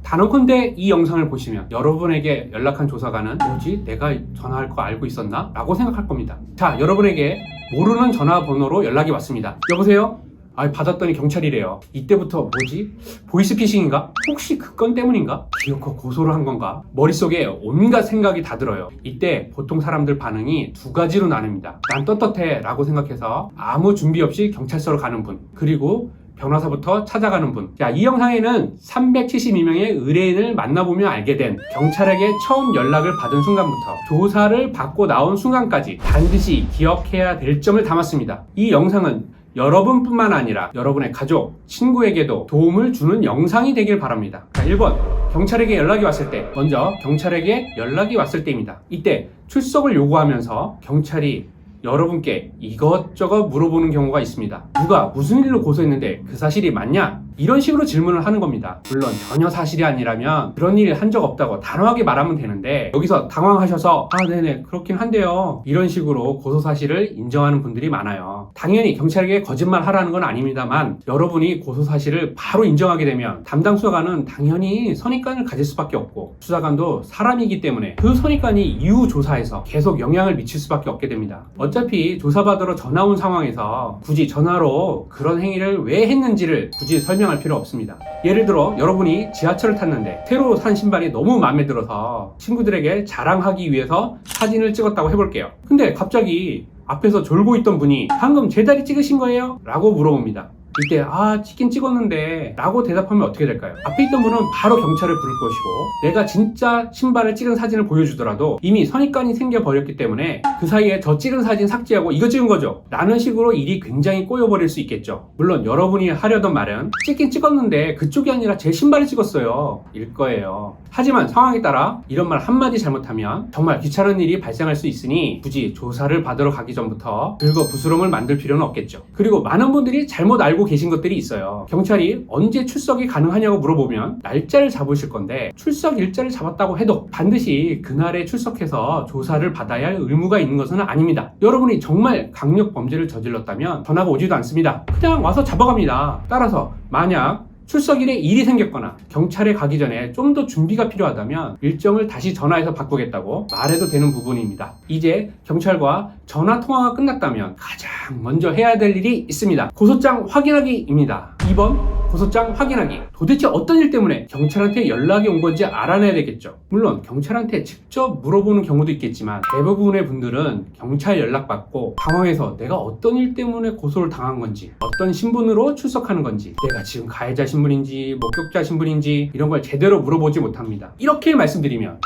단언컨대 이 영상을 보시면 여러분에게 연락한 조사관은 뭐지? 내가 전화할 거 알고 있었나? 라고 생각할 겁니다. 자, 여러분에게 모르는 전화번호로 연락이 왔습니다. 여보세요? 받았더니 경찰이래요. 이때부터 뭐지? 보이스피싱인가? 혹시 그 건 때문인가? 기어코 고소를 한 건가? 머릿속에 온갖 생각이 다 들어요. 이때 보통 사람들 반응이 두 가지로 나뉩니다. 난 떳떳해 라고 생각해서 아무 준비 없이 경찰서로 가는 분, 그리고 변호사부터 찾아가는 분. 자, 이 영상에는 372명의 의뢰인을 만나보며 알게 된 경찰에게 처음 연락을 받은 순간부터 조사를 받고 나온 순간까지 반드시 기억해야 될 점을 담았습니다. 이 영상은 여러분뿐만 아니라 여러분의 가족, 친구에게도 도움을 주는 영상이 되길 바랍니다. 자, 1번. 경찰에게 연락이 왔을 때. 먼저 경찰에게 연락이 왔을 때입니다. 이때 출석을 요구하면서 경찰이 여러분께 이것저것 물어보는 경우가 있습니다. 누가 무슨 일로 고소했는데 그 사실이 맞냐? 이런 식으로 질문을 하는 겁니다. 물론 전혀 사실이 아니라면 그런 일 한 적 없다고 단호하게 말하면 되는데 여기서 당황하셔서 네네 그렇긴 한데요, 이런 식으로 고소 사실을 인정하는 분들이 많아요. 당연히 경찰에게 거짓말 하라는 건 아닙니다만 여러분이 고소 사실을 바로 인정하게 되면 담당 수사관은 당연히 선입관을 가질 수밖에 없고 수사관도 사람이기 때문에 그 선입관이 이후 조사에서 계속 영향을 미칠 수밖에 없게 됩니다. 어차피 조사받으러 전화 온 상황에서 굳이 전화로 그런 행위를 왜 했는지를 굳이 설명할 필요 없습니다. 예를 들어 여러분이 지하철을 탔는데 새로 산 신발이 너무 마음에 들어서 친구들에게 자랑하기 위해서 사진을 찍었다고 해볼게요. 근데 갑자기 앞에서 졸고 있던 분이 방금 제 다리 찍으신 거예요? 라고 물어봅니다. 이때 찍긴 찍었는데 라고 대답하면 어떻게 될까요? 앞에 있던 분은 바로 경찰을 부를 것이고 내가 진짜 신발을 찍은 사진을 보여주더라도 이미 선입관이 생겨버렸기 때문에 그 사이에 저 찍은 사진 삭제하고 이거 찍은 거죠? 라는 식으로 일이 굉장히 꼬여버릴 수 있겠죠. 물론 여러분이 하려던 말은 찍긴 찍었는데 그쪽이 아니라 제 신발을 찍었어요 일 거예요. 하지만 상황에 따라 이런 말 한마디 잘못하면 정말 귀찮은 일이 발생할 수 있으니 굳이 조사를 받으러 가기 전부터 긁어부스럼을 만들 필요는 없겠죠. 그리고 많은 분들이 잘못 알고 계신 것들이 있어요. 경찰이 언제 출석이 가능하냐고 물어보면 날짜를 잡으실 건데 출석 일자를 잡았다고 해도 반드시 그날에 출석해서 조사를 받아야 할 의무가 있는 것은 아닙니다. 여러분이 정말 강력 범죄를 저질렀다면 전화가 오지도 않습니다. 그냥 와서 잡아갑니다. 따라서 만약 출석일에 일이 생겼거나 경찰에 가기 전에 좀 더 준비가 필요하다면 일정을 다시 전화해서 바꾸겠다고 말해도 되는 부분입니다. 이제 경찰과 전화 통화가 끝났다면 가장 먼저 해야 될 일이 있습니다. 고소장 확인하기입니다. 2번 고소장 확인하기. 도대체 어떤 일 때문에 경찰한테 연락이 온 건지 알아내야 되겠죠. 물론 경찰한테 직접 물어보는 경우도 있겠지만 대부분의 분들은 경찰 연락받고 당황해서 내가 어떤 일 때문에 고소를 당한 건지, 어떤 신분으로 출석하는 건지, 내가 지금 가해자 신분인지 목격자 신분인지 이런 걸 제대로 물어보지 못합니다. 이렇게 말씀드리면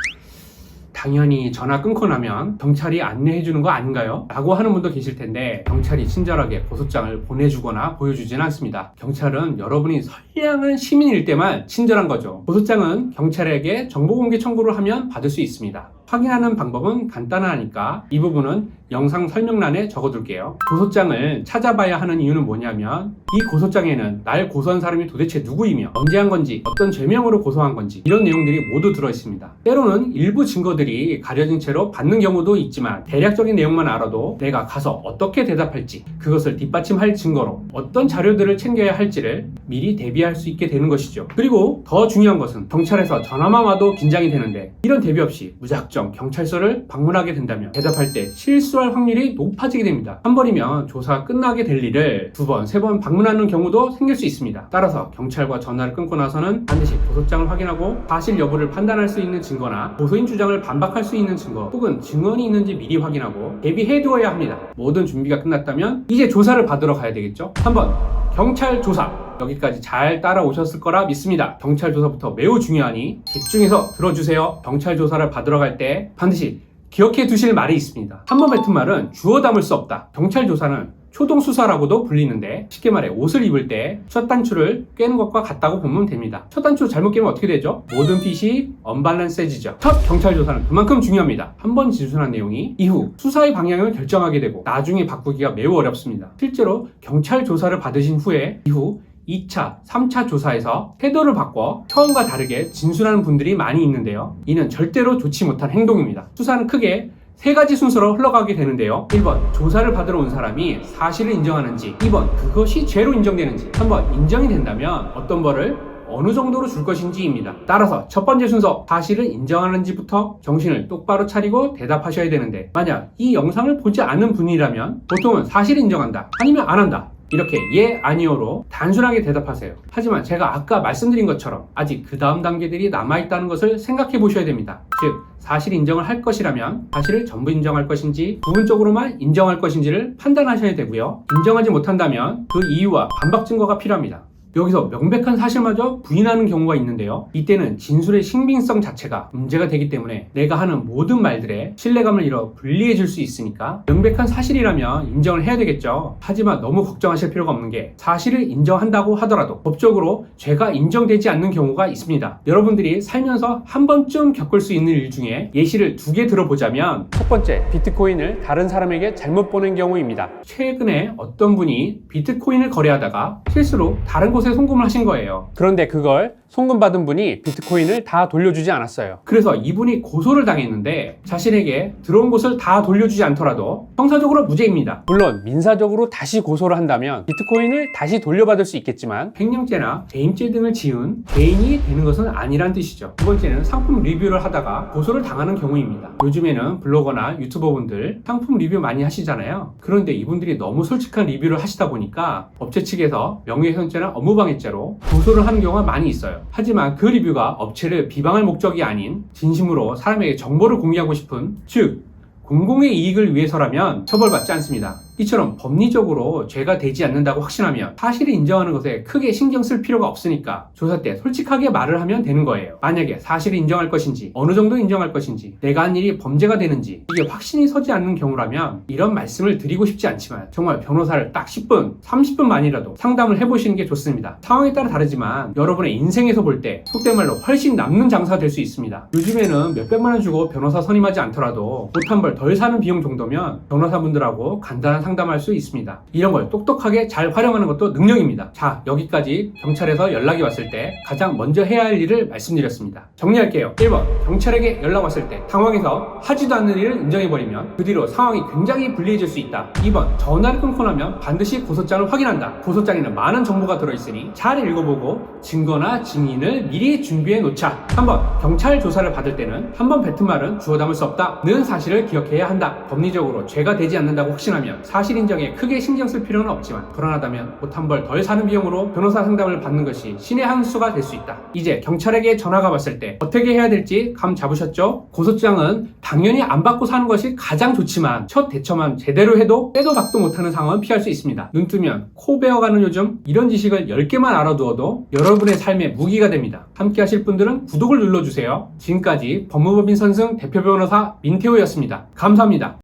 당연히 전화 끊고 나면 경찰이 안내해 주는 거 아닌가요? 라고 하는 분도 계실 텐데 경찰이 친절하게 고소장을 보내주거나 보여주지는 않습니다. 경찰은 여러분이 선량한 시민일 때만 친절한 거죠. 고소장은 경찰에게 정보공개 청구를 하면 받을 수 있습니다. 확인하는 방법은 간단하니까 이 부분은 영상 설명란에 적어둘게요. 고소장을 찾아봐야 하는 이유는 뭐냐면 이 고소장에는 날 고소한 사람이 도대체 누구이며 언제 한 건지, 어떤 죄명으로 고소한 건지 이런 내용들이 모두 들어있습니다. 때로는 일부 증거들이 가려진 채로 받는 경우도 있지만 대략적인 내용만 알아도 내가 가서 어떻게 대답할지, 그것을 뒷받침할 증거로 어떤 자료들을 챙겨야 할지를 미리 대비할 수 있게 되는 것이죠. 그리고 더 중요한 것은 경찰에서 전화만 와도 긴장이 되는데 이런 대비 없이 무작정 경찰서를 방문하게 된다면 대답할 때 실수할 확률이 높아지게 됩니다. 한 번이면 조사가 끝나게 될 일을 두 번, 세 번 방문하는 경우도 생길 수 있습니다. 따라서 경찰과 전화를 끊고 나서는 반드시 고소장을 확인하고 사실 여부를 판단할 수 있는 증거나 고소인 주장을 반박할 수 있는 증거 혹은 증언이 있는지 미리 확인하고 대비해두어야 합니다. 모든 준비가 끝났다면 이제 조사를 받으러 가야 되겠죠? 3번 경찰 조사. 여기까지 잘 따라오셨을 거라 믿습니다. 경찰 조사부터 매우 중요하니 집중해서 들어주세요. 경찰 조사를 받으러 갈 때 반드시 기억해 두실 말이 있습니다. 한 번 뱉은 말은 주워 담을 수 없다. 경찰 조사는 초동수사라고도 불리는데 쉽게 말해 옷을 입을 때 첫 단추를 꿰는 것과 같다고 보면 됩니다. 첫 단추 잘못 깨면 어떻게 되죠? 모든 핏이 언밸런스해지죠. 첫 경찰 조사는 그만큼 중요합니다. 한 번 진술한 내용이 이후 수사의 방향을 결정하게 되고 나중에 바꾸기가 매우 어렵습니다. 실제로 경찰 조사를 받으신 후에 이후 2차, 3차 조사에서 태도를 바꿔 처음과 다르게 진술하는 분들이 많이 있는데요. 이는 절대로 좋지 못한 행동입니다. 수사는 크게 세 가지 순서로 흘러가게 되는데요. 1번, 조사를 받으러 온 사람이 사실을 인정하는지. 2번, 그것이 죄로 인정되는지. 3번, 인정이 된다면 어떤 벌을 어느 정도로 줄 것인지입니다. 따라서 첫 번째 순서, 사실을 인정하는지부터 정신을 똑바로 차리고 대답하셔야 되는데, 만약 이 영상을 보지 않은 분이라면 보통은 사실을 인정한다, 아니면 안 한다, 이렇게 예, 아니오로 단순하게 대답하세요. 하지만 제가 아까 말씀드린 것처럼 아직 그 다음 단계들이 남아있다는 것을 생각해 보셔야 됩니다. 즉, 사실 인정을 할 것이라면 사실을 전부 인정할 것인지 부분적으로만 인정할 것인지를 판단하셔야 되고요. 인정하지 못한다면 그 이유와 반박 증거가 필요합니다. 여기서 명백한 사실마저 부인하는 경우가 있는데요. 이때는 진술의 신빙성 자체가 문제가 되기 때문에 내가 하는 모든 말들에 신뢰감을 잃어 불리해질 수 있으니까 명백한 사실이라면 인정을 해야 되겠죠. 하지만 너무 걱정하실 필요가 없는 게, 사실을 인정한다고 하더라도 법적으로 죄가 인정되지 않는 경우가 있습니다. 여러분들이 살면서 한 번쯤 겪을 수 있는 일 중에 예시를 2개 들어보자면, 첫 번째, 비트코인을 다른 사람에게 잘못 보낸 경우입니다. 최근에 어떤 분이 비트코인을 거래하다가 실수로 다른 곳에 송금을 하신 거예요. 그런데 그걸 송금받은 분이 비트코인을 다 돌려주지 않았어요. 그래서 이분이 고소를 당했는데, 자신에게 들어온 것을 다 돌려주지 않더라도 형사적으로 무죄입니다. 물론 민사적으로 다시 고소를 한다면 비트코인을 다시 돌려받을 수 있겠지만, 횡령죄나 배임죄 등을 지은 개인이 되는 것은 아니란 뜻이죠. 두 번째는 상품 리뷰를 하다가 고소를 당하는 경우입니다. 요즘에는 블로거나 유튜버분들 상품 리뷰 많이 하시잖아요. 그런데 이분들이 너무 솔직한 리뷰를 하시다 보니까 업체 측에서 명예훼손죄나 업무방해죄로 고소를 하는 경우가 많이 있어요. 하지만 그 리뷰가 업체를 비방할 목적이 아닌 진심으로 사람에게 정보를 공유하고 싶은, 즉 공공의 이익을 위해서라면 처벌받지 않습니다. 이처럼 법리적으로 죄가 되지 않는다고 확신하면 사실을 인정하는 것에 크게 신경 쓸 필요가 없으니까 조사 때 솔직하게 말을 하면 되는 거예요. 만약에 사실을 인정할 것인지, 어느 정도 인정할 것인지, 내가 한 일이 범죄가 되는지 이게 확신이 서지 않는 경우라면 이런 말씀을 드리고 싶지 않지만 정말 변호사를 딱 10분, 30분만이라도 상담을 해보시는 게 좋습니다. 상황에 따라 다르지만 여러분의 인생에서 볼 때 속된 말로 훨씬 남는 장사가 될 수 있습니다. 요즘에는 몇백만 원 주고 변호사 선임하지 않더라도 옷 한 벌 덜 사는 비용 정도면 변호사분들하고 간단한 상담할 수 있습니다. 이런 걸 똑똑하게 잘 활용하는 것도 능력입니다. 자, 여기까지 경찰에서 연락이 왔을 때 가장 먼저 해야 할 일을 말씀드렸습니다. 정리할게요. 1번, 경찰에게 연락 왔을 때 상황에서 하지도 않는 일을 인정해버리면 그 뒤로 상황이 굉장히 불리해질 수 있다. 2번, 전화를 끊고 나면 반드시 고소장을 확인한다. 고소장에는 많은 정보가 들어있으니 잘 읽어보고 증거나 증인을 미리 준비해 놓자. 3번, 경찰 조사를 받을 때는 한 번 뱉은 말은 주워 담을 수 없다는 사실을 기억해야 한다. 법리적으로 죄가 되지 않는다고 확신하면 사실 인정에 크게 신경 쓸 필요는 없지만, 불안하다면 옷 한 벌 덜 사는 비용으로 변호사 상담을 받는 것이 신의 한 수가 될 수 있다. 이제 경찰에게 전화가 왔을 때 어떻게 해야 될지 감 잡으셨죠? 고소장은 당연히 안 받고 사는 것이 가장 좋지만 첫 대처만 제대로 해도 때도 박도 못하는 상황은 피할 수 있습니다. 눈 뜨면 코 베어가는 요즘, 이런 지식을 10개만 알아두어도 여러분의 삶에 무기가 됩니다. 함께 하실 분들은 구독을 눌러주세요. 지금까지 법무법인 선승 대표 변호사 민태호였습니다. 감사합니다.